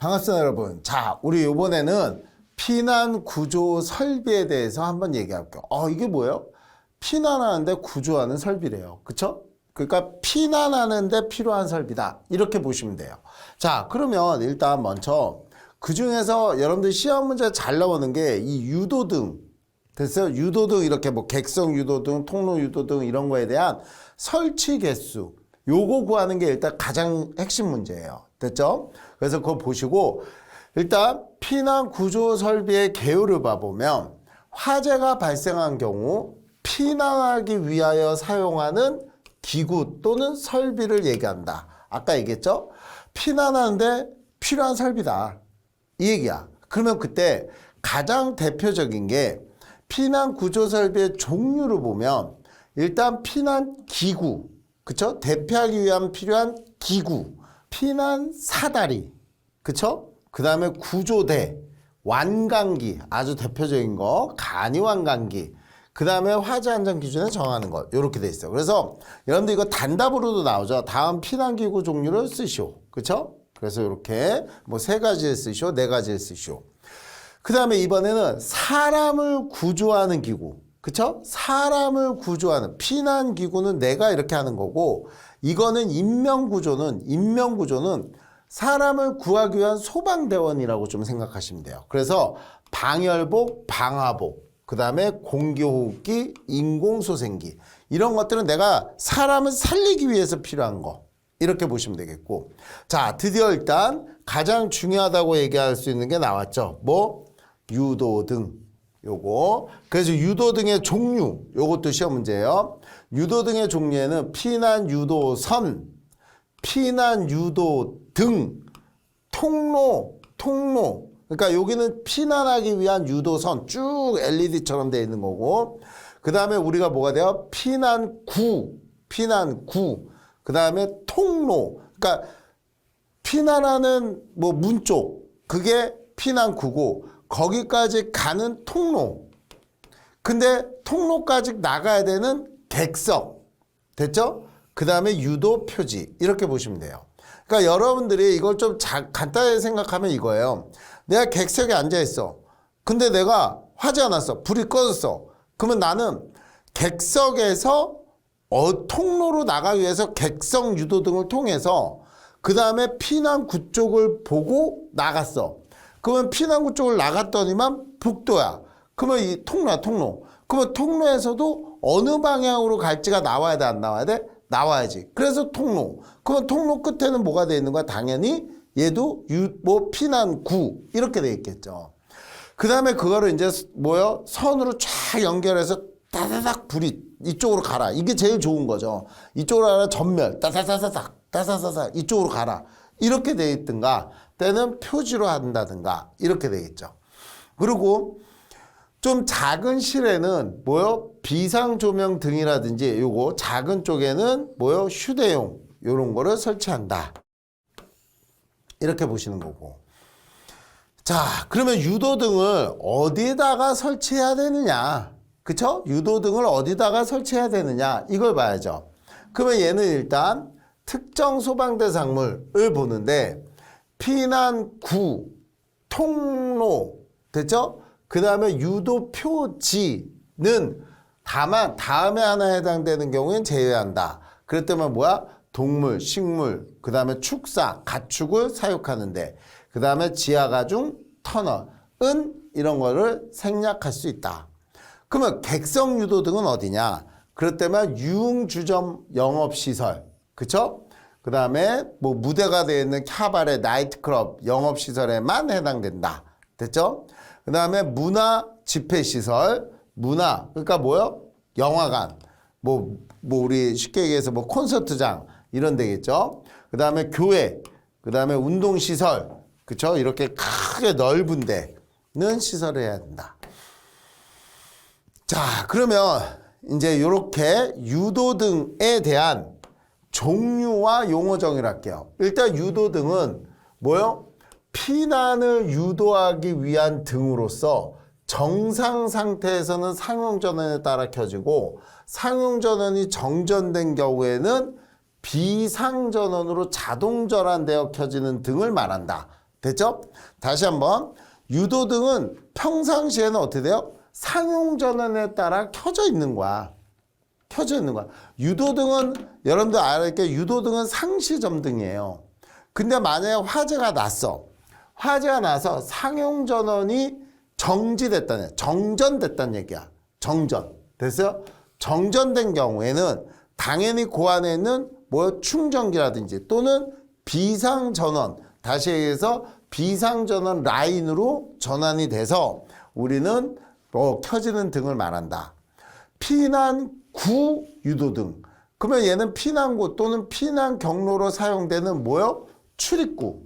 반갑습니다, 여러분. 자, 우리 이번에는 피난 구조 설비에 대해서 한번 얘기할게요. 이게 뭐예요? 피난하는데 구조하는 설비래요. 그쵸? 그러니까 피난하는데 필요한 설비다. 이렇게 보시면 돼요. 자, 그러면 일단 먼저 그 중에서 여러분들 시험 문제 잘 나오는 게 이 유도등. 됐어요? 유도등 이렇게 뭐 객석 유도등, 통로 유도등 이런 거에 대한 설치 개수. 요거 구하는 게 일단 가장 핵심 문제예요. 됐죠? 그래서 그거 보시고 일단 피난 구조 설비의 개요를 봐보면 화재가 발생한 경우 피난하기 위하여 사용하는 기구 또는 설비를 얘기한다. 아까 얘기했죠? 피난하는데 필요한 설비다. 이 얘기야. 그러면 그때 가장 대표적인 게 피난 구조 설비의 종류를 보면 일단 피난 기구, 그쵸? 대피하기 위한 필요한 기구, 피난 사다리, 그쵸? 그 다음에 구조대, 완강기, 아주 대표적인 거, 간이 완강기, 그 다음에 화재 안전 기준에 정하는 것, 이렇게 돼 있어요. 그래서 여러분들 이거 단답으로도 나오죠. 다음 피난기구 종류를 쓰시오, 그쵸? 그래서 이렇게 뭐 3가지를 쓰시오, 4가지를 쓰시오. 그 다음에 이번에는 사람을 구조하는 기구, 그쵸? 사람을 구조하는 피난기구는 내가 이렇게 하는 거고, 이거는 인명구조는 사람을 구하기 위한 소방대원이라고 좀 생각하시면 돼요. 그래서 방열복, 방화복, 그 다음에 공기호흡기, 인공소생기 이런 것들은 내가 사람을 살리기 위해서 필요한 거 이렇게 보시면 되겠고, 자, 드디어 일단 가장 중요하다고 얘기할 수 있는 게 나왔죠. 뭐? 유도등. 요거. 그래서 유도등의 종류, 요것도 시험 문제예요. 유도등의 종류에는 피난 유도선, 피난 유도등, 통로. 그러니까 여기는 피난하기 위한 유도선 쭉 LED처럼 되어 있는 거고, 그 다음에 우리가 뭐가 돼요? 피난구. 그 다음에 통로. 그러니까 피난하는 뭐 문 쪽, 그게 피난구고, 거기까지 가는 통로. 근데 통로까지 나가야 되는 객석. 됐죠? 그 다음에 유도 표지. 이렇게 보시면 돼요. 그러니까 여러분들이 이걸 좀 간단하게 생각하면 이거예요. 내가 객석에 앉아있어. 근데 내가 화재가 났어. 불이 꺼졌어. 그러면 나는 객석에서 통로로 나가기 위해서 객석 유도등을 통해서 그 다음에 피난구 쪽을 보고 나갔어. 그러면 피난구 쪽을 나갔더니만 북도야. 그러면 이 통로야, 통로. 그러면 통로에서도 어느 방향으로 갈지가 나와야 돼, 안 나와야 돼? 나와야지. 그래서 통로. 그러면 통로 끝에는 뭐가 돼 있는 거야? 당연히 얘도 피난구 이렇게 돼 있겠죠. 그 다음에 그거를 이제 뭐요? 선으로 쫙 연결해서 따다닥 불이 이쪽으로 가라. 이게 제일 좋은 거죠. 이쪽으로 가라 전멸. 따사사삭 이쪽으로 가라. 이렇게 돼 있든가 때는 표지로 한다든가 이렇게 되겠죠. 그리고 좀 작은 실에는 뭐요? 비상조명 등이라든지 요거 작은 쪽에는 뭐요? 휴대용 요런 거를 설치한다. 이렇게 보시는 거고. 자, 그러면 유도등을 어디다가 설치해야 되느냐? 그쵸? 유도등을 어디다가 설치해야 되느냐? 이걸 봐야죠. 그러면 얘는 일단 특정 소방대상물을 보는데 피난구, 통로, 됐죠? 그 다음에 유도표지는 다만 다음에 하나 해당되는 경우엔 제외한다. 그랬더니 뭐야? 동물, 식물, 그 다음에 축사, 가축을 사육하는데, 그 다음에 지하가중, 터널은 이런 거를 생략할 수 있다. 그러면 객석 유도등은 어디냐? 그렇다면 유흥주점 영업시설, 그쵸? 그 다음에 뭐 무대가 되어 있는 캬바레, 나이트클럽, 영업시설에만 해당된다. 됐죠? 그 다음에 문화 집회시설, 문화, 그러니까 뭐요? 영화관, 뭐 우리 쉽게 얘기해서 뭐 콘서트장, 이런 데겠죠? 그 다음에 교회, 그 다음에 운동시설, 그쵸? 이렇게 크게 넓은 데는 시설을 해야 된다. 자, 그러면 이제 이렇게 유도등에 대한 종류와 용어 정의를 할게요. 일단 유도등은 뭐요? 피난을 유도하기 위한 등으로서 정상 상태에서는 상용전원에 따라 켜지고 상용전원이 정전된 경우에는 비상전원으로 자동 전환되어 켜지는 등을 말한다. 됐죠? 다시 한번 유도등은 평상시에는 어떻게 돼요? 상용전원에 따라 켜져 있는 거야. 켜져 있는 거야. 유도등은 여러분들 알게 유도등은 상시점등이에요. 근데 만약에 화재가 났어. 화재가 나서 상용전원이 정지됐다는 정전됐다는 얘기야. 정전. 됐어요? 정전된 경우에는 당연히 그 안에 있는 뭐 충전기라든지 또는 비상전원, 다시 얘기해서 비상전원 라인으로 전환이 돼서 우리는 켜지는 등을 말한다. 피난구 유도등. 그러면 얘는 피난구 또는 피난 경로로 사용되는 뭐요? 출입구.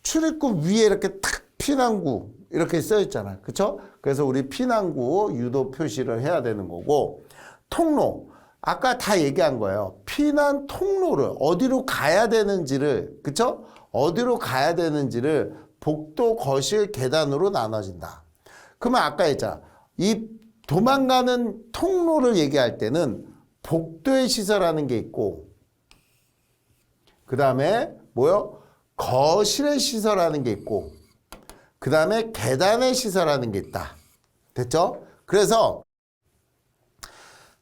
출입구 위에 이렇게 탁 피난구 이렇게 써 있잖아. 그쵸? 그래서 우리 피난구 유도 표시를 해야 되는 거고, 통로. 아까 다 얘기한 거예요. 피난 통로를 어디로 가야 되는지를, 그쵸? 어디로 가야 되는지를 복도, 거실, 계단으로 나눠진다. 그러면 아까 했잖아. 이 도망가는 통로를 얘기할 때는 복도의 시설하는 게 있고, 그 다음에 뭐요? 거실의 시설하는 게 있고, 그 다음에 계단의 시설하는 게 있다. 됐죠? 그래서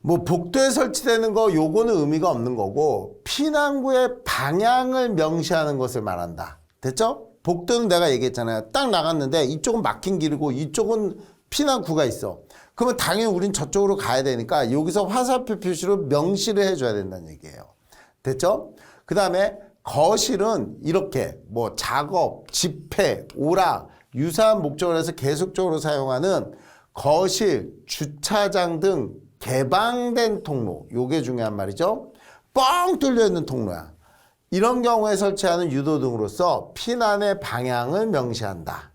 뭐 복도에 설치되는 거 요거는 의미가 없는 거고, 피난구의 방향을 명시하는 것을 말한다. 됐죠? 복도는 내가 얘기했잖아요. 딱 나갔는데 이쪽은 막힌 길이고 이쪽은 피난구가 있어. 그러면 당연히 우린 저쪽으로 가야 되니까 여기서 화살표 표시로 명시를 해줘야 된다는 얘기예요. 됐죠? 그 다음에 거실은 이렇게 뭐 작업, 집회, 오락, 유사한 목적을 해서 계속적으로 사용하는 거실, 주차장 등 개방된 통로, 요게 중요한 말이죠. 뻥 뚫려 있는 통로야. 이런 경우에 설치하는 유도등으로서 피난의 방향을 명시한다.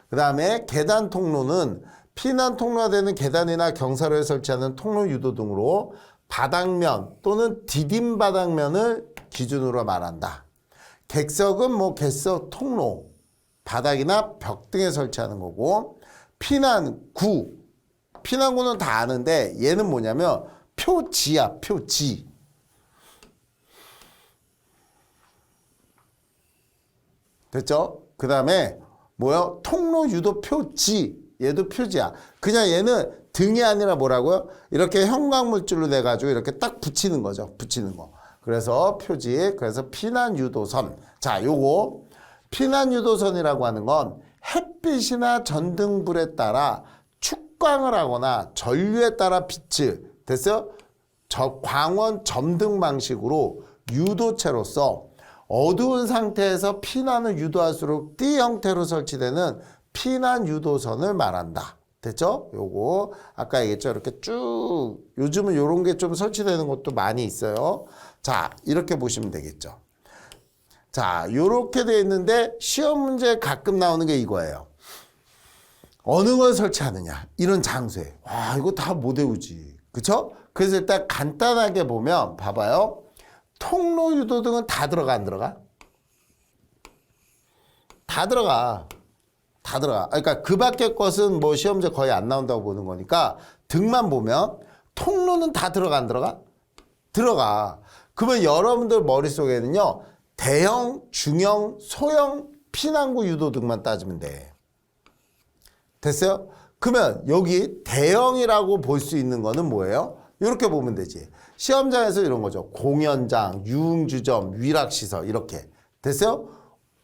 그 다음에 계단 통로는 피난 통로가 되는 계단이나 경사로에 설치하는 통로 유도등으로 바닥면 또는 디딤 바닥면을 기준으로 말한다. 객석은 뭐 객석 통로, 바닥이나 벽 등에 설치하는 거고, 피난구. 피난구는 다 아는데 얘는 뭐냐면 표지야, 표지. 됐죠? 그 다음에 뭐요? 통로 유도 표지. 얘도 표지야. 그냥 얘는 등이 아니라 뭐라고요? 이렇게 형광물질로 돼가지고 이렇게 딱 붙이는 거죠. 붙이는 거. 그래서 표지. 그래서 피난 유도선. 자, 요거 피난 유도선이라고 하는 건 햇빛이나 전등불에 따라 축광을 하거나 전류에 따라 빛을, 됐어요? 광원 점등 방식으로 유도체로서 어두운 상태에서 피난을 유도할수록 띠 형태로 설치되는 피난 유도선을 말한다. 됐죠? 요거 아까 얘기했죠? 이렇게 쭉 요즘은 요런 게 좀 설치되는 것도 많이 있어요. 자, 이렇게 보시면 되겠죠. 자, 요렇게 돼 있는데 시험 문제에 가끔 나오는 게 이거예요. 어느 걸 설치하느냐, 이런 장소에. 와, 이거 다 못 외우지. 그쵸? 그래서 일단 간단하게 보면 봐봐요. 통로 유도등은 다 들어가, 안 들어가? 다 들어가. 다 들어가. 그러니까 그 밖의 것은 뭐 시험제 거의 안 나온다고 보는 거니까 등만 보면 통로는 다 들어가, 안 들어가? 들어가. 그러면 여러분들 머릿속에는요, 대형, 중형, 소형 피난구 유도등만 따지면 돼. 됐어요? 그러면 여기 대형이라고 볼 수 있는 거는 뭐예요? 이렇게 보면 되지. 시험장에서 이런 거죠. 공연장, 유흥주점, 위락시설 이렇게. 됐어요?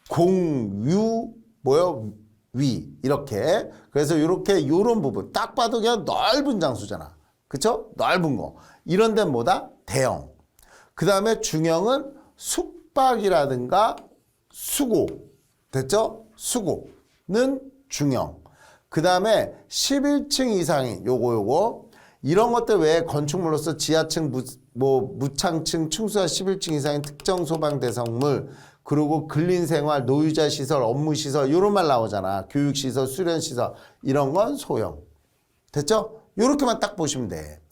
공유 뭐요? 위 이렇게. 그래서 이렇게 요런 부분 딱 봐도 그냥 넓은 장소잖아. 그쵸? 넓은 거. 이런 데는 뭐다? 대형. 그 다음에 중형은 숙박이라든가 수고. 됐죠? 수고는 중형. 그 다음에 11층 이상인 요거 이런 것들 외에 건축물로서 지하층, 무창층, 층수가 11층 이상인 특정 소방 대상물, 그리고 근린생활, 노유자 시설, 업무 시설 이런 말 나오잖아. 교육 시설, 수련 시설 이런 건 소형. 됐죠? 요렇게만 딱 보시면 돼.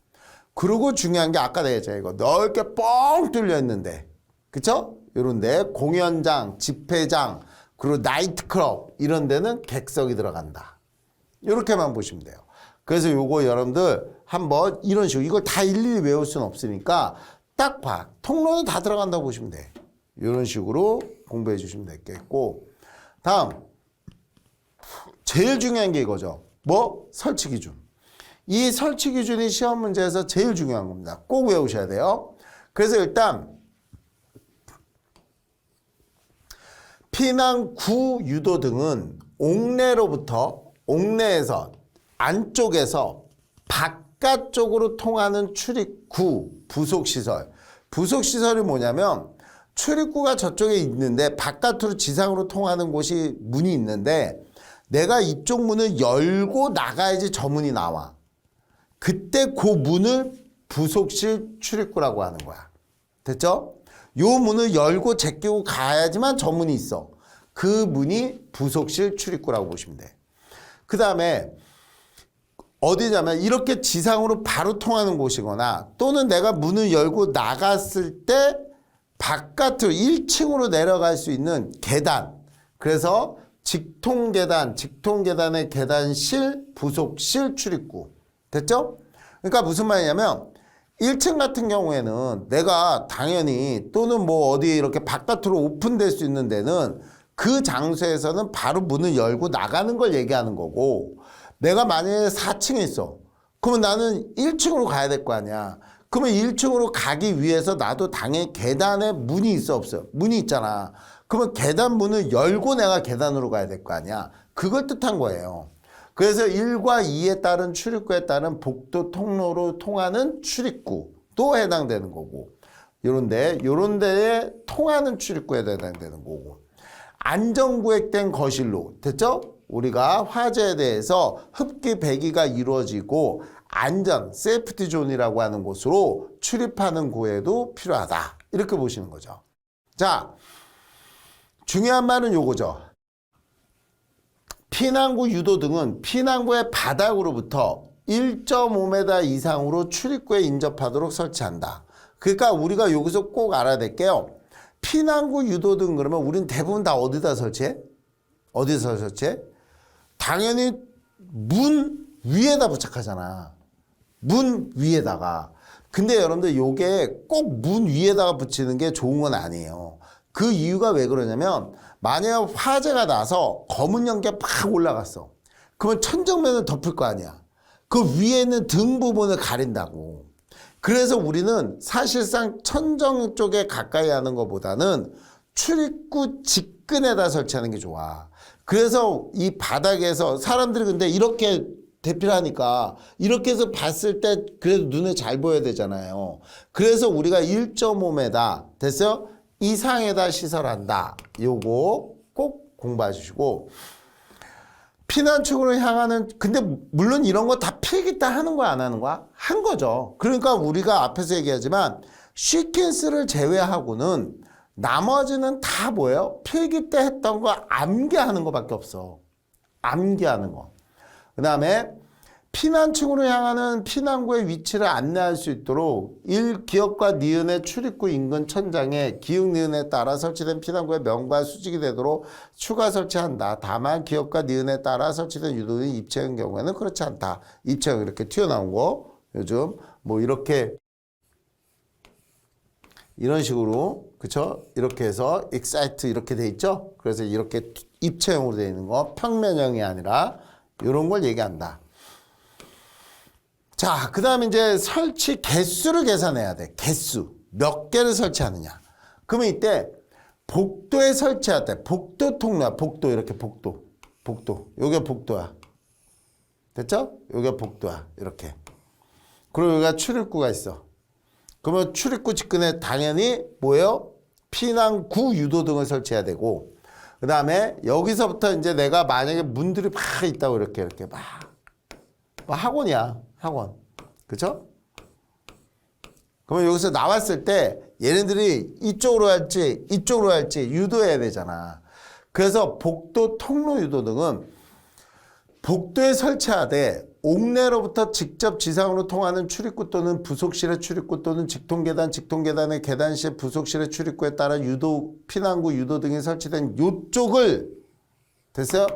그리고 중요한 게 아까 내가 했잖아. 이거 넓게 뻥 뚫려 있는데, 그쵸? 요런데 공연장, 집회장, 그리고 나이트클럽 이런 데는 객석이 들어간다. 요렇게만 보시면 돼요. 그래서 요거 여러분들 한번 이런 식으로 이걸 다 일일이 외울 수는 없으니까 딱 봐. 통로는 다 들어간다고 보시면 돼. 이런 식으로 공부해 주시면 되겠고, 다음 제일 중요한 게 이거죠. 뭐? 설치 기준. 이 설치 기준이 시험 문제에서 제일 중요한 겁니다. 꼭 외우셔야 돼요. 그래서 일단 피난구 유도 등은 옥내에서 안쪽에서 바깥쪽으로 통하는 출입구 부속시설. 부속시설이 뭐냐면 출입구가 저쪽에 있는데 바깥으로 지상으로 통하는 곳이 문이 있는데 내가 이쪽 문을 열고 나가야지 저 문이 나와. 그때 그 문을 부속실 출입구라고 하는 거야. 됐죠? 요 문을 열고 제끼고 가야지만 저 문이 있어. 그 문이 부속실 출입구라고 보시면 돼. 그 다음에 어디냐면 이렇게 지상으로 바로 통하는 곳이거나 또는 내가 문을 열고 나갔을 때 바깥으로 1층으로 내려갈 수 있는 계단. 그래서 직통계단의 계단실, 부속실 출입구. 됐죠? 그러니까 무슨 말이냐면 1층 같은 경우에는 내가 당연히 또는 뭐 어디 이렇게 바깥으로 오픈될 수 있는 데는 그 장소에서는 바로 문을 열고 나가는 걸 얘기하는 거고 내가 만약에 4층에 있어. 그러면 나는 1층으로 가야 될 거 아니야. 그러면 1층으로 가기 위해서 나도 당연히 계단에 문이 있어 없어? 문이 있잖아. 그러면 계단 문을 열고 내가 계단으로 가야 될 거 아니야. 그걸 뜻한 거예요. 그래서 1과 2에 따른 출입구에 따른 복도 통로로 통하는 출입구도 해당되는 거고 요런 데에 통하는 출입구에 해당되는 거고 안전구획된 거실로 됐죠? 우리가 화재에 대해서 흡기 배기가 이루어지고 안전 세이프티 존이라고 하는 곳으로 출입하는 구에도 필요하다 이렇게 보시는 거죠. 자, 중요한 말은 요거죠. 피난구 유도 등은 피난구의 바닥으로부터 1.5m 이상으로 출입구에 인접하도록 설치한다. 그러니까 우리가 여기서 꼭 알아야 될 게요. 피난구 유도 등 그러면 우리는 대부분 다 어디다 설치해? 어디서 설치해? 당연히 문 위에다 부착하잖아. 문 위에다가. 근데 여러분들 요게 꼭 문 위에다가 붙이는 게 좋은 건 아니에요. 그 이유가 왜 그러냐면 만약 화재가 나서 검은 연기가 팍 올라갔어. 그러면 천정면을 덮을 거 아니야. 그 위에 있는 등 부분을 가린다고. 그래서 우리는 사실상 천정 쪽에 가까이 하는 것보다는 출입구 직근에다 설치하는 게 좋아. 그래서 이 바닥에서 사람들이 근데 이렇게 대필하니까 이렇게 해서 봤을 때 그래도 눈에 잘 보여야 되잖아요. 그래서 우리가 1.5m 됐어요? 이상에다 시설한다. 요거 꼭 공부해 주시고 피난층으로 향하는 근데 물론 이런 거 다 필기 때 하는 거야 안 하는 거야? 한 거죠. 그러니까 우리가 앞에서 얘기하지만 시퀀스를 제외하고는 나머지는 다 뭐예요? 필기 때 했던 거 암기하는 거밖에 없어. 암기하는 거. 그 다음에 피난층으로 향하는 피난구의 위치를 안내할 수 있도록 1. 기역과 니은의 출입구 인근 천장에 기역 니은에 따라 설치된 피난구의 명과 수직이 되도록 추가 설치한다. 다만 기역과 니은에 따라 설치된 유도의 입체의 경우에는 그렇지 않다. 입체가 이렇게 튀어나온 거 요즘 뭐 이렇게 이런 식으로 그쵸? 이렇게 해서 익사이트 이렇게 돼 있죠? 그래서 이렇게 입체형으로 되어 있는 거 평면형이 아니라 이런 걸 얘기한다. 자, 그 다음에 이제 설치 개수를 계산해야 돼. 개수. 몇 개를 설치하느냐. 그러면 이때 복도에 설치할 때, 복도 통로야. 복도, 이렇게 복도. 복도. 요게 복도야. 됐죠? 요게 복도야. 이렇게. 그리고 여기가 출입구가 있어. 그러면 출입구 직근에 당연히 뭐예요? 피난구 유도 등을 설치해야 되고, 그 다음에 여기서부터 이제 내가 만약에 문들이 막 있다고 이렇게 막 학원이야. 학원. 그쵸? 그러면 여기서 나왔을 때 얘네들이 이쪽으로 할지 이쪽으로 할지 유도해야 되잖아. 그래서 복도 통로 유도 등은 복도에 설치하되 옥내로부터 직접 지상으로 통하는 출입구 또는 부속실의 출입구 또는 직통계단의 계단실 부속실의 출입구에 따라 유도 피난구 유도 등이 설치된 요쪽을 됐어요?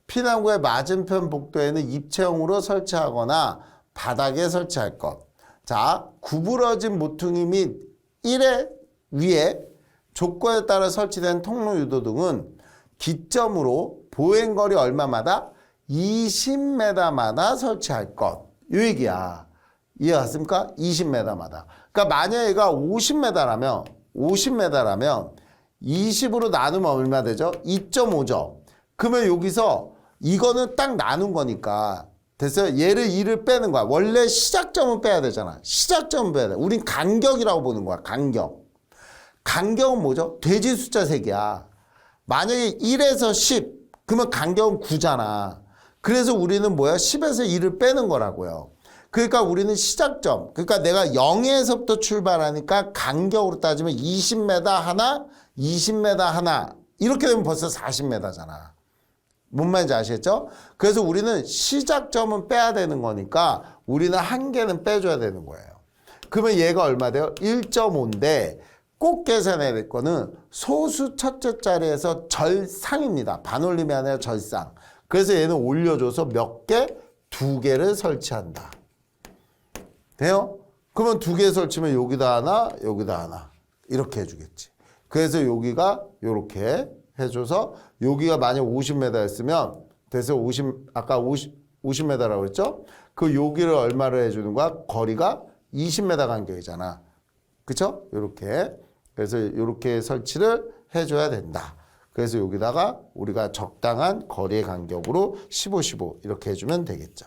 피난구의 맞은편 복도에는 입체형으로 설치하거나 바닥에 설치할 것. 자, 구부러진 모퉁이 및 1의 위에 조건에 따라 설치된 통로 유도 등은 기점으로 보행거리 얼마마다? 20m마다 설치할 것. 요 얘기야. 이해 갔습니까? 20m마다. 그러니까 만약에 얘가 50m라면 20으로 나누면 얼마 되죠? 2.5죠. 그러면 여기서 이거는 딱 나눈 거니까 됐어요? 얘를 2를 빼는 거야. 원래 시작점은 빼야 되잖아. 시작점은 빼야 돼. 우린 간격이라고 보는 거야. 간격. 간격은 뭐죠? 돼지 숫자 색이야. 만약에 1에서 10 그러면 간격은 9잖아. 그래서 우리는 뭐야? 10에서 2를 빼는 거라고요. 그러니까 우리는 시작점. 그러니까 내가 0에서부터 출발하니까 간격으로 따지면 20m 하나, 20m 하나. 이렇게 되면 벌써 40m잖아. 뭔 말인지 아시겠죠? 그래서 우리는 시작점은 빼야 되는 거니까 우리는 한 개는 빼줘야 되는 거예요. 그러면 얘가 얼마 돼요? 1.5인데 꼭 계산해야 될 거는 소수 첫째 자리에서 절상입니다. 반올림이 아니라 절상. 그래서 얘는 올려줘서 몇 개? 2개를 설치한다. 돼요? 그러면 2개 설치면 여기다 하나, 여기다 하나. 이렇게 해주겠지. 그래서 여기가 이렇게 해줘서 여기가 만약 50m였으면 그래서 아까 50m라고 그랬죠? 그 여기를 얼마를 해주는 거야? 거리가 20m 간격이잖아. 그쵸? 요렇게. 그래서 요렇게 설치를 해줘야 된다. 그래서 여기다가 우리가 적당한 거리의 간격으로 15, 15 이렇게 해주면 되겠죠.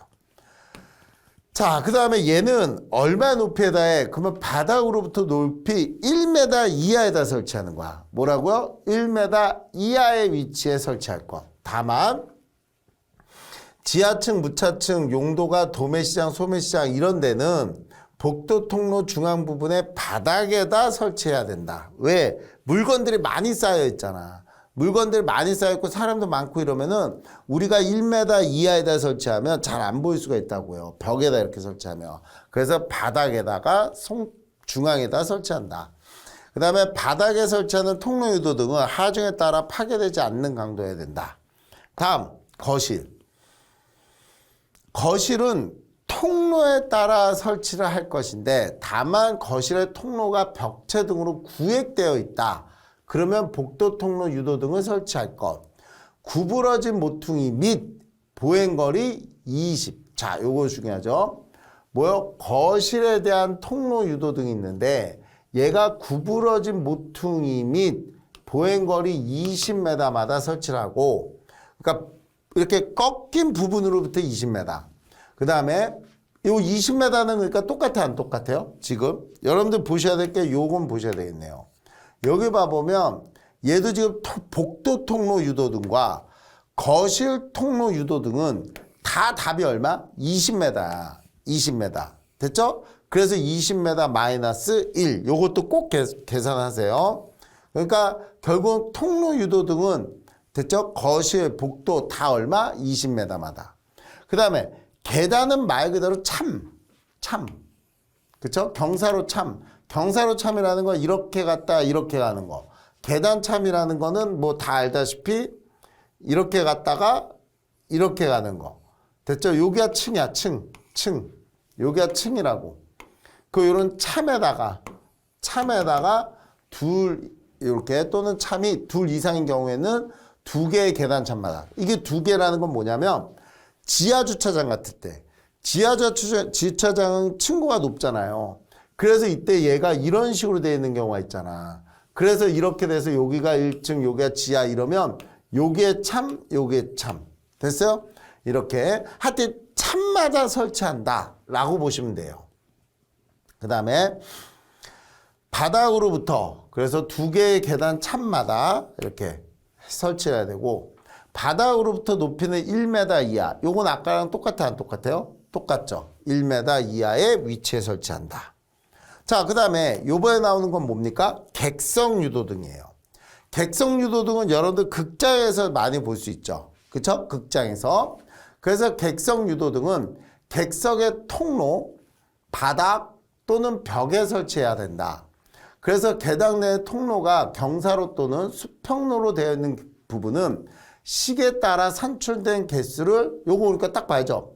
자, 그 다음에 얘는 얼마 높이에다 해? 그러면 바닥으로부터 높이 1m 이하에다 설치하는 거야. 뭐라고요? 1m 이하의 위치에 설치할 거. 다만 지하층, 무차층, 용도가 도매시장, 소매시장 이런 데는 복도 통로 중앙 부분에 바닥에다 설치해야 된다. 왜? 물건들이 많이 쌓여 있잖아. 물건들 많이 쌓여있고 사람도 많고 이러면은 우리가 1m 이하에다 설치하면 잘 안 보일 수가 있다고요. 벽에다 이렇게 설치하면. 그래서 바닥에다가 중앙에다 설치한다. 그 다음에 바닥에 설치하는 통로 유도 등은 하중에 따라 파괴되지 않는 강도여야 된다. 다음 거실. 거실은 통로에 따라 설치를 할 것인데 다만 거실의 통로가 벽체 등으로 구획되어 있다. 그러면 복도 통로 유도 등을 설치할 것. 구부러진 모퉁이 및 보행거리 20. 자, 요거 중요하죠. 뭐요? 거실에 대한 통로 유도 등이 있는데 얘가 구부러진 모퉁이 및 보행거리 20m마다 설치를 하고 그러니까 이렇게 꺾인 부분으로부터 20m. 그 다음에 요 20m는 그러니까 똑같아 안 똑같아요? 지금 여러분들 보셔야 될 게 요건 보셔야 되겠네요. 여기 봐보면 얘도 지금 복도 통로 유도등과 거실 통로 유도등은 다 답이 얼마? 20m야. 20m. 됐죠? 그래서 20m 마이너스 1. 요것도 꼭 계산하세요. 그러니까 결국 통로 유도등은 됐죠? 거실, 복도 다 얼마? 20m마다. 그 다음에 계단은 말 그대로 참. 그쵸? 경사로 참. 경사로 참이라는 건 이렇게 갔다 이렇게 가는 거. 계단 참이라는 거는 뭐 다 알다시피 이렇게 갔다가 이렇게 가는 거. 됐죠? 여기가 층이야. 층. 여기가 층이라고. 그 요런 참에다가 둘 이렇게 또는 참이 둘 이상인 경우에는 2개의 계단 참마다. 이게 2개라는 건 뭐냐면 지하 주차장 같을 때 지하 주차장은 층고가 높잖아요. 그래서 이때 얘가 이런 식으로 되어 있는 경우가 있잖아. 그래서 이렇게 돼서 여기가 1층, 여기가 지하 이러면 여기에 참, 여기에 참. 됐어요? 이렇게 하여튼 참마다 설치한다 라고 보시면 돼요. 그 다음에 바닥으로부터 그래서 2개의 계단 참마다 이렇게 설치해야 되고 바닥으로부터 높이는 1m 이하. 요건 아까랑 똑같아 안 똑같아요? 똑같죠. 1m 이하의 위치에 설치한다. 자, 그 다음에 요번에 나오는 건 뭡니까? 객석 유도등이에요. 객석 유도등은 여러분들 극장에서 많이 볼 수 있죠. 그쵸? 극장에서. 그래서 객석 유도등은 객석의 통로, 바닥 또는 벽에 설치해야 된다. 그래서 계단 내 통로가 경사로 또는 수평로로 되어 있는 부분은 식에 따라 산출된 개수를 요거 그러니까 딱 봐야죠.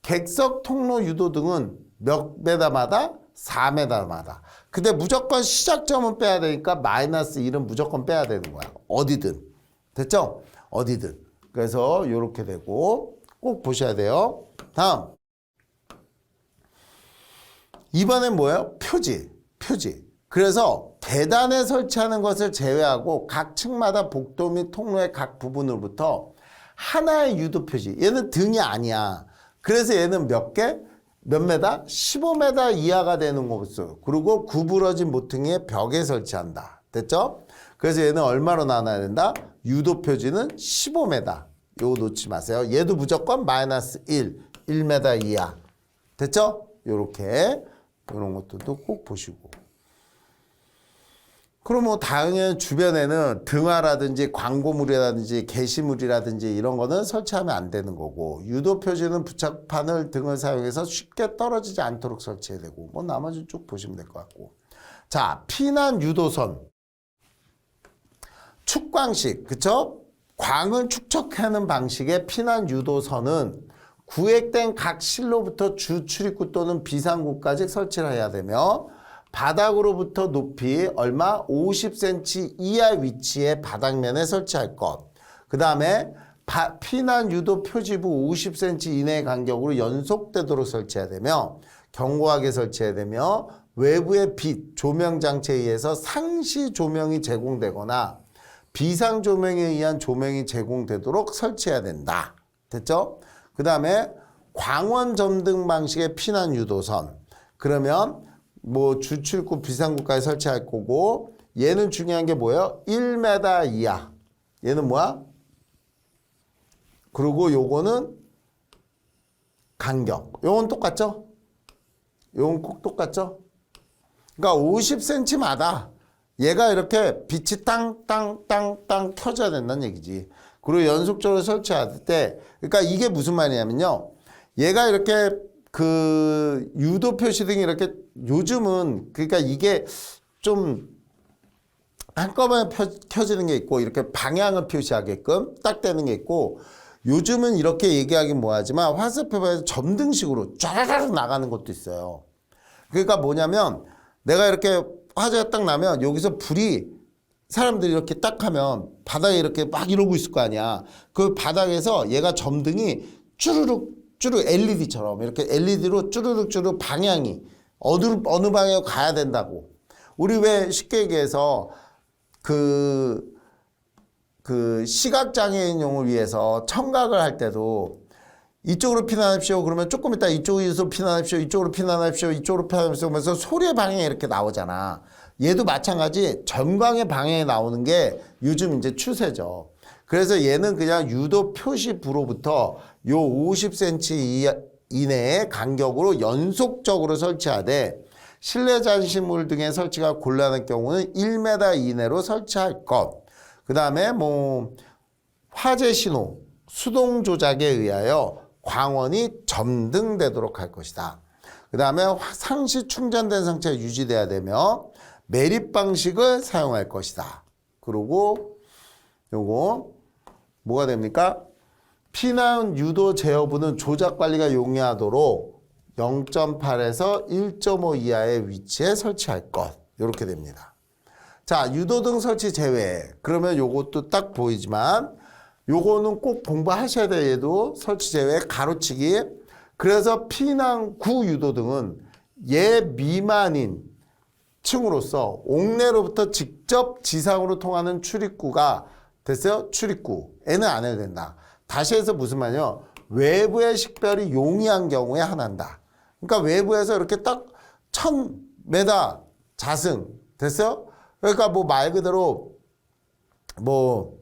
객석 통로 유도등은 몇 메다마다? 4m마다. 근데 무조건 시작점은 빼야 되니까 마이너스 1은 무조건 빼야 되는 거야. 어디든. 됐죠? 어디든. 그래서 이렇게 되고 꼭 보셔야 돼요. 다음. 이번엔 뭐예요? 표지. 그래서 계단에 설치하는 것을 제외하고 각 층마다 복도 및 통로의 각 부분으로부터 하나의 유도 표지. 얘는 등이 아니야. 그래서 얘는 몇 개? 몇 메다? 15m 이하가 되는 곳. 그리고 구부러진 모퉁이의 벽에 설치한다. 됐죠? 그래서 얘는 얼마로 나눠야 된다? 유도 표지는 15m. 요거 놓지 마세요. 얘도 무조건 마이너스 1m 이하. 됐죠? 요렇게. 이런 것들도 꼭 보시고. 그럼 뭐 당연히 주변에는 등화라든지 광고물이라든지 게시물이라든지 이런 거는 설치하면 안 되는 거고, 유도 표지는 부착판을 등을 사용해서 쉽게 떨어지지 않도록 설치해야 되고, 뭐 나머지 쭉 보시면 될 것 같고. 자, 피난 유도선. 축광식, 그쵸? 광을 축적하는 방식의 피난 유도선은 구획된 각 실로부터 주 출입구 또는 비상구까지 설치를 해야 되며, 바닥으로부터 높이 얼마? 50cm 이하 위치의 바닥면에 설치할 것. 그 다음에 피난 유도 표지부 50cm 이내의 간격으로 연속되도록 설치해야 되며, 견고하게 설치해야 되며, 외부의 빛, 조명 장치에 의해서 상시 조명이 제공되거나 비상 조명에 의한 조명이 제공되도록 설치해야 된다. 됐죠? 그 다음에 광원 점등 방식의 피난 유도선. 그러면 뭐 주출구 비상구까지 설치할 거고, 얘는 중요한 게 뭐예요? 1m 이하. 얘는 뭐야? 그리고 요거는 간격. 요건 똑같죠? 요건 꼭 똑같죠? 그러니까 50cm마다 얘가 이렇게 빛이 땅땅땅땅 켜져야 된다는 얘기지. 그리고 연속적으로 설치할 때, 그러니까 이게 무슨 말이냐면요. 얘가 이렇게 그 유도 표시 등이 이렇게 요즘은, 그러니까 이게 좀 한꺼번에 켜지는 게 있고, 이렇게 방향을 표시하게끔 딱 되는 게 있고, 요즘은 이렇게 얘기하긴 뭐하지만 화살표에서 점등식으로 쫙 나가는 것도 있어요. 그러니까 뭐냐면, 내가 이렇게 화재가 딱 나면 여기서 불이, 사람들이 이렇게 딱 하면 바닥에 이렇게 막 이러고 있을 거 아니야. 그 바닥에서 얘가 점등이 쭈르륵 LED처럼 이렇게 LED로 쭈르륵 방향이 어느 방향으로 가야 된다고. 우리 왜 쉽게 얘기해서 그 시각장애인용을 위해서 청각을 할 때도 이쪽으로 피난하십시오. 그러면 조금 이따 이쪽에서 피난하십시오. 이쪽으로 피난하십시오. 이쪽으로 피난하십시오. 하면서 소리의 방향이 이렇게 나오잖아. 얘도 마찬가지 전광의 방향이 나오는 게 요즘 이제 추세죠. 그래서 얘는 그냥 유도 표시부로부터 요 50cm 이내의 간격으로 연속적으로 설치하되, 실내 장식물 등의 설치가 곤란한 경우는 1m 이내로 설치할 것. 그 다음에 뭐 화재 신호, 수동 조작에 의하여 광원이 점등되도록 할 것이다. 그 다음에 상시 충전된 상태가 유지돼야 되며 매립 방식을 사용할 것이다. 그리고 요거 뭐가 됩니까? 피난 유도 제어부는 조작 관리가 용이하도록 0.8에서 1.5 이하의 위치에 설치할 것. 이렇게 됩니다. 자, 유도등 설치 제외. 그러면 요것도 딱 보이지만 요거는 꼭 공부하셔야 돼요. 얘도 설치 제외 가로치기. 그래서 피난구 유도등은 얘 미만인 층으로서 옥내로부터 직접 지상으로 통하는 출입구가 됐어요? 출입구. 애는 안 해도 된다. 다시 해서 무슨 말이요? 외부의 식별이 용이한 경우에 하나한다. 그러니까 외부에서 이렇게 딱 1000m 자승. 됐어요? 그러니까 뭐 말 그대로 뭐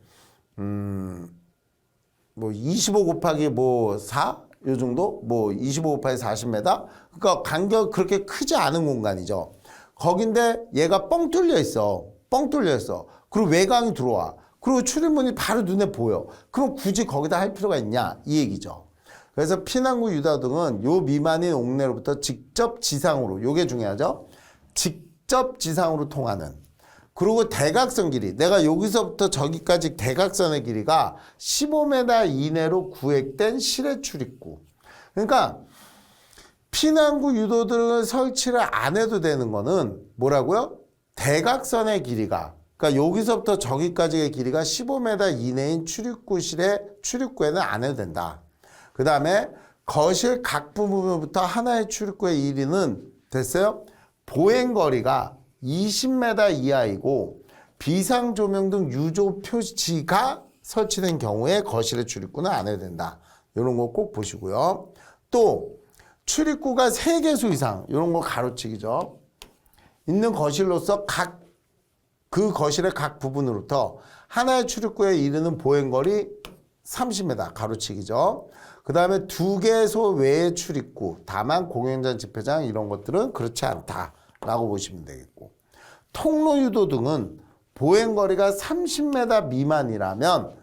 25 곱하기 뭐 4? 요 정도? 뭐 25 곱하기 40m? 그러니까 간격 그렇게 크지 않은 공간이죠. 거긴데 얘가 뻥 뚫려 있어. 뻥 뚫려 있어. 그리고 외광이 들어와. 그리고 출입문이 바로 눈에 보여. 그럼 굳이 거기다 할 필요가 있냐? 이 얘기죠. 그래서 피난구 유도등은 요 미만인 옥내로부터 직접 지상으로, 요게 중요하죠. 직접 지상으로 통하는. 그리고 대각선 길이, 내가 여기서부터 저기까지 대각선의 길이가 15m 이내로 구획된 실외 출입구. 그러니까 피난구 유도등을 설치를 안 해도 되는 거는 뭐라고요? 대각선의 길이가 그러니까 여기서부터 저기까지의 길이가 15m 이내인 출입구에는 안 해도 된다. 그 다음에 거실 각 부분부터 하나의 출입구의 길이는 됐어요? 보행거리가 20m 이하이고 비상조명 등 유조 표지가 설치된 경우에 거실의 출입구는 안 해도 된다. 이런 거 꼭 보시고요. 또 출입구가 3개수 이상 이런 거 가로치기죠. 있는 거실로서 그 거실의 각 부분으로부터 하나의 출입구에 이르는 보행거리 30m 가로치기죠. 그 다음에 2개소 외의 출입구, 다만 공연장, 집회장 이런 것들은 그렇지 않다라고 보시면 되겠고, 통로 유도 등은 보행거리가 30m 미만이라면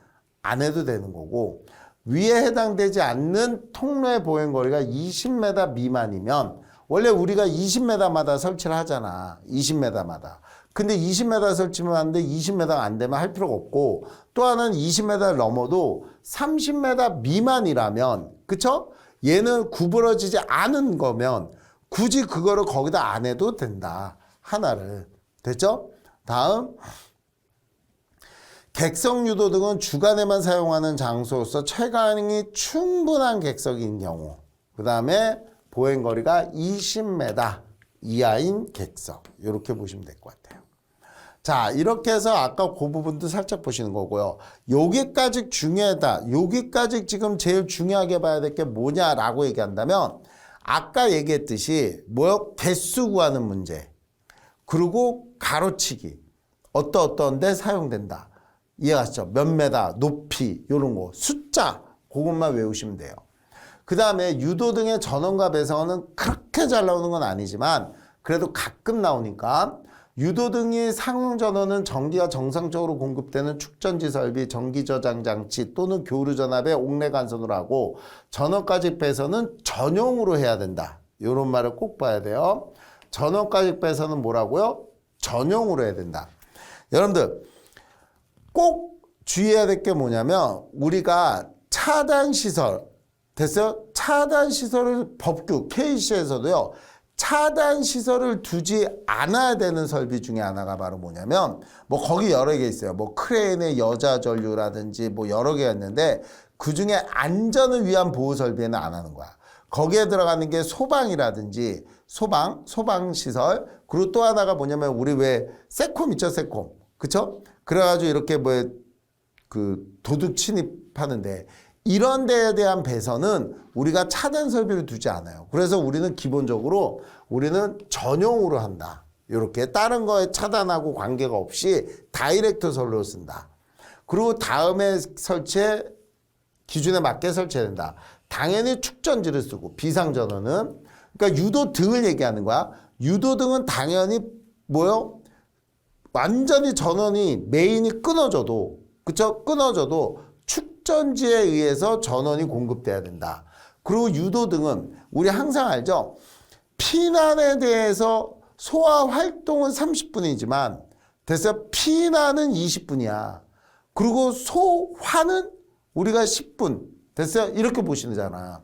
안 해도 되는 거고, 위에 해당되지 않는 통로의 보행거리가 20m 미만이면 원래 우리가 20m마다 설치를 하잖아. 20m마다. 근데 20m 설치면 안 돼. 20m가 안 되면 할 필요가 없고, 또 하나는 20m를 넘어도 30m 미만이라면, 그쵸? 얘는 구부러지지 않은 거면 굳이 그거를 거기다 안 해도 된다. 하나를. 됐죠? 다음. 객석 유도 등은 주간에만 사용하는 장소로서 체감이 충분한 객석인 경우. 그 다음에 보행거리가 20m 이하인 객석. 이렇게 보시면 될 것 같아요. 자, 이렇게 해서 아까 그 부분도 살짝 보시는 거고요. 여기까지 중요하다. 여기까지 지금 제일 중요하게 봐야 될 게 뭐냐라고 얘기한다면, 아까 얘기했듯이 뭐요? 개수 구하는 문제. 그리고 가로치기. 어떤 데 사용된다. 이해가시죠? 몇 메다, 높이, 이런 거. 숫자. 그것만 외우시면 돼요. 그 다음에 유도 등의 전원과 배선은 그렇게 잘 나오는 건 아니지만 그래도 가끔 나오니까, 유도 등의 상용 전원은 전기가 정상적으로 공급되는 축전지 설비, 전기 저장 장치 또는 교류 전압의 옥내 간선으로 하고, 전원까지 배선은 전용으로 해야 된다. 이런 말을 꼭 봐야 돼요. 전원까지 배선은 뭐라고요? 전용으로 해야 된다. 여러분들 꼭 주의해야 될 게 뭐냐면, 우리가 차단시설, 됐어요? 차단시설을 법규 KC에서도요, 차단시설을 두지 않아야 되는 설비 중에 하나가 바로 뭐냐면, 뭐 거기 여러 개 있어요. 뭐 크레인의 여자 전류라든지 뭐 여러 개가 있는데, 그 중에 안전을 위한 보호 설비에는 안 하는 거야. 거기에 들어가는 게 소방이라든지 소방시설. 그리고 또 하나가 뭐냐면, 우리 왜 세콤 있죠, 세콤. 그쵸? 그래가지고 이렇게 도둑 침입하는데, 이런 데에 대한 배선은 우리가 차단 설비를 두지 않아요. 그래서 우리는 기본적으로 우리는 전용으로 한다. 이렇게 다른 거에 차단하고 관계가 없이 다이렉트 선로를 쓴다. 그리고 다음에 설치에 기준에 맞게 설치해야 된다. 당연히 축전지를 쓰고, 비상전원은, 그러니까 유도 등을 얘기하는 거야. 유도 등은 당연히 뭐요? 완전히 전원이 메인이 끊어져도, 그쵸? 끊어져도 축전지에 의해서 전원이 공급돼야 된다. 그리고 유도 등은 우리 항상 알죠? 피난에 대해서 소화 활동은 30분이지만 됐어요? 피난은 20분이야. 그리고 소화는 우리가 10분. 됐어요? 이렇게 보시잖아.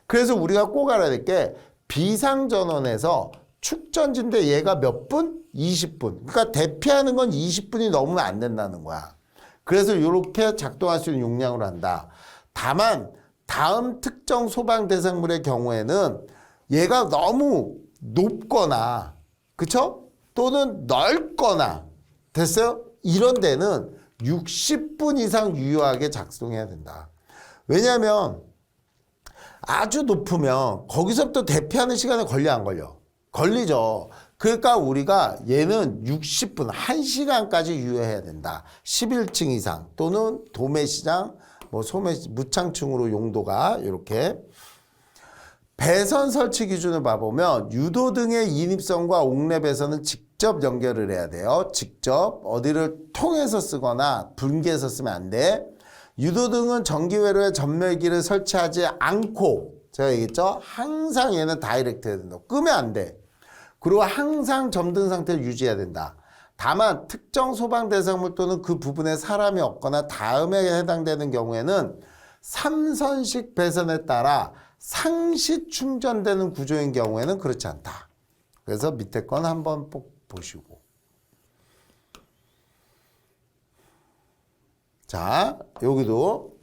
그래서 우리가 꼭 알아야 될 게, 비상전원에서 축전지인데 얘가 몇 분? 20분. 그러니까 대피하는 건 20분이 넘으면 안 된다는 거야. 그래서 이렇게 작동할 수 있는 용량으로 한다. 다만 다음 특정 소방 대상물의 경우에는 얘가 너무 높거나, 그쵸? 또는 넓거나, 됐어요? 이런 데는 60분 이상 유효하게 작동해야 된다. 왜냐하면 아주 높으면 거기서부터 대피하는 시간에 걸려 안 걸려? 걸리죠. 그러니까 우리가 얘는 60분, 1시간까지 유효해야 된다. 11층 이상 또는 도매시장, 뭐 무창층으로 용도가 이렇게. 배선 설치 기준을 봐보면 유도 등의 인입선과 옥내 배선은 직접 연결을 해야 돼요. 직접 어디를 통해서 쓰거나 분기해서 쓰면 안 돼. 유도 등은 전기 회로에 전멸기를 설치하지 않고, 제가 얘기했죠? 항상 얘는 다이렉트 해야 된다. 끄면 안 돼. 그리고 항상 점등 상태를 유지해야 된다. 다만 특정 소방 대상물 또는 그 부분에 사람이 없거나 다음에 해당되는 경우에는 3선식 배선에 따라 상시 충전되는 구조인 경우에는 그렇지 않다. 그래서 밑에 건 한번 꼭 보시고. 자, 여기도.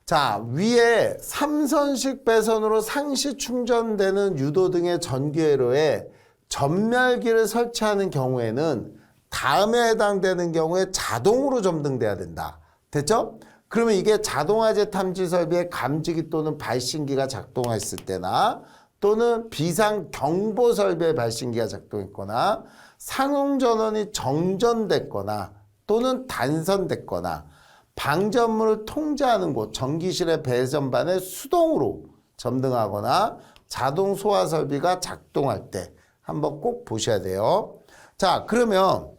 자, 위에 3선식 배선으로 상시 충전되는 유도 등의 전기회로에 전멸기를 설치하는 경우에는 다음에 해당되는 경우에 자동으로 점등돼야 된다. 됐죠? 그러면 이게 자동화재 탐지 설비의 감지기 또는 발신기가 작동했을 때나 또는 비상 경보 설비의 발신기가 작동했거나 상용 전원이 정전됐거나 또는 단선됐거나 방전물을 통제하는 곳 전기실의 배선반에 수동으로 점등하거나 자동 소화 설비가 작동할 때 한번 꼭 보셔야 돼요. 자, 그러면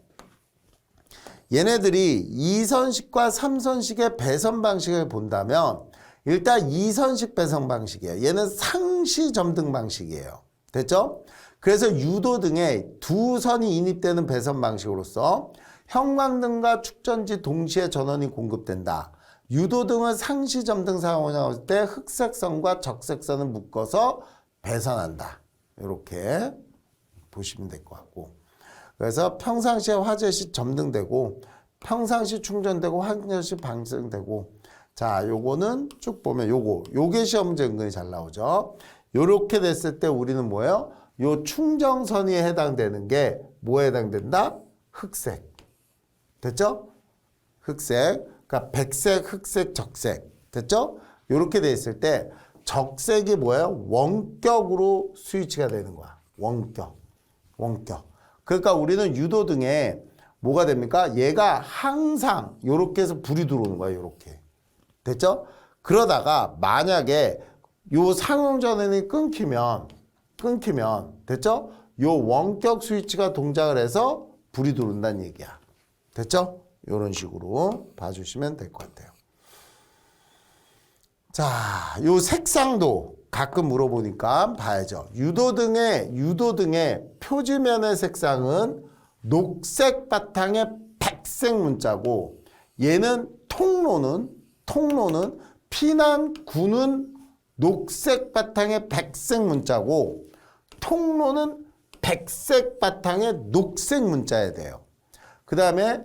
얘네들이 2선식과 3선식의 배선 방식을 본다면 일단 2선식 배선 방식이에요. 얘는 상시 점등 방식이에요. 됐죠? 그래서 유도등에 두 선이 인입되는 배선 방식으로서 형광등과 축전지 동시에 전원이 공급된다. 유도등은 상시 점등 사용할 때 흑색선과 적색선을 묶어서 배선한다. 이렇게 보시면 될 것 같고. 그래서 평상시에 화재 시 점등되고 평상시 충전되고 화재 시 방전되고 자, 요거는 쭉 보면 요게 시험 문제 은근히 잘 나오죠. 요렇게 됐을 때 우리는 뭐예요? 요 충전선이 해당되는 게 뭐에 해당된다? 흑색. 됐죠? 흑색. 그러니까 백색, 흑색, 적색. 됐죠? 요렇게 돼 있을 때 적색이 뭐예요? 원격으로 스위치가 되는 거야. 원격. 그러니까 우리는 유도등에 뭐가 됩니까? 얘가 항상 요렇게 해서 불이 들어오는 거야. 요렇게. 됐죠? 그러다가 만약에 요 상용 전원이 끊기면 됐죠? 요 원격 스위치가 동작을 해서 불이 들어온다는 얘기야. 됐죠? 요런 식으로 봐주시면 될 것 같아요. 자, 요 색상도 가끔 물어보니까 봐야죠. 유도등의 표지면의 색상은 녹색 바탕에 백색 문자고 얘는 통로는 피난 구는 녹색 바탕에 백색 문자고 통로는 백색 바탕에 녹색 문자여야 돼요. 그 다음에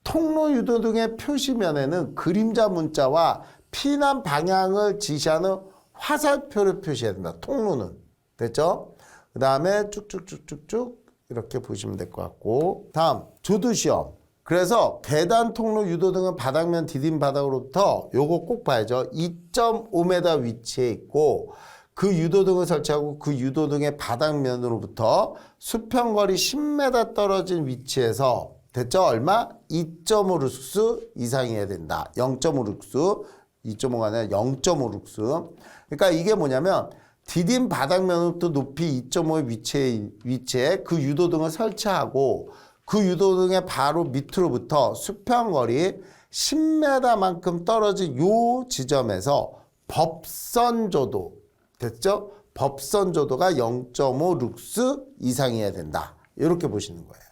통로 유도등의 표시면에는 그림자 문자와 피난 방향을 지시하는 화살표를 표시해야 된다. 통로는. 됐죠? 그 다음에 쭉쭉쭉쭉쭉 이렇게 보시면 될 것 같고 다음 조두시험. 그래서 계단, 통로, 유도등은 바닥면 디딤 바닥으로부터 요거 꼭 봐야죠. 2.5m 위치에 있고 그 유도등을 설치하고 그 유도등의 바닥면으로부터 수평거리 10m 떨어진 위치에서 됐죠? 얼마? 2.5룩스 이상이어야 된다. 0.5룩스. 2.5가 아니라 0.5룩스. 그러니까 이게 뭐냐면 디딤 바닥면으로부터 높이 2.5의 위치에 그 유도등을 설치하고 그 유도등의 바로 밑으로부터 수평거리 10m만큼 떨어진 요 지점에서 법선조도 됐죠? 법선조도가 0.5룩스 이상이어야 된다. 이렇게 보시는 거예요.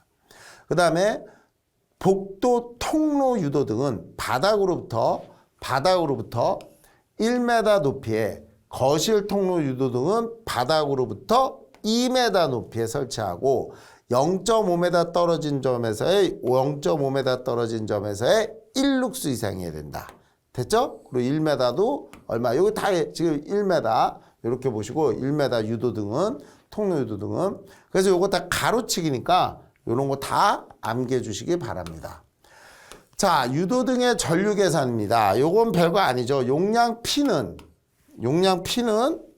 그 다음에 복도 통로 유도등은 바닥으로부터 1m 높이에 거실 통로 유도등은 바닥으로부터 2m 높이에 설치하고 0.5m 떨어진 점에서의 1룩스 이상이어야 된다. 됐죠? 그리고 1m도 얼마? 여기 다 지금 1m 이렇게 보시고 1m 유도등은 통로 유도등은 그래서 요거 다 가로치기니까 이런 거 다 암기해 주시기 바랍니다. 자, 유도등의 전류 계산입니다. 요건 별거 아니죠. 용량 P는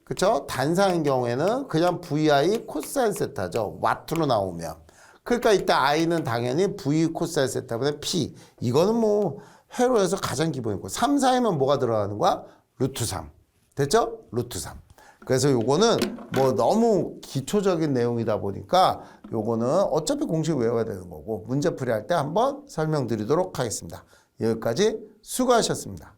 그쵸? 단상인 경우에는 그냥 VI 코사인 세타죠. 와트로 나오면. 그러니까 이때 I는 당연히 V 코사인 세타분의 P. 이거는 뭐 회로에서 가장 기본이고 3, 4이면 뭐가 들어가는 거야? 루트 3. 됐죠? 루트 3. 그래서 요거는 뭐 너무 기초적인 내용이다 보니까 요거는 어차피 공식 외워야 되는 거고 문제 풀이할 때 한번 설명드리도록 하겠습니다. 여기까지 수고하셨습니다.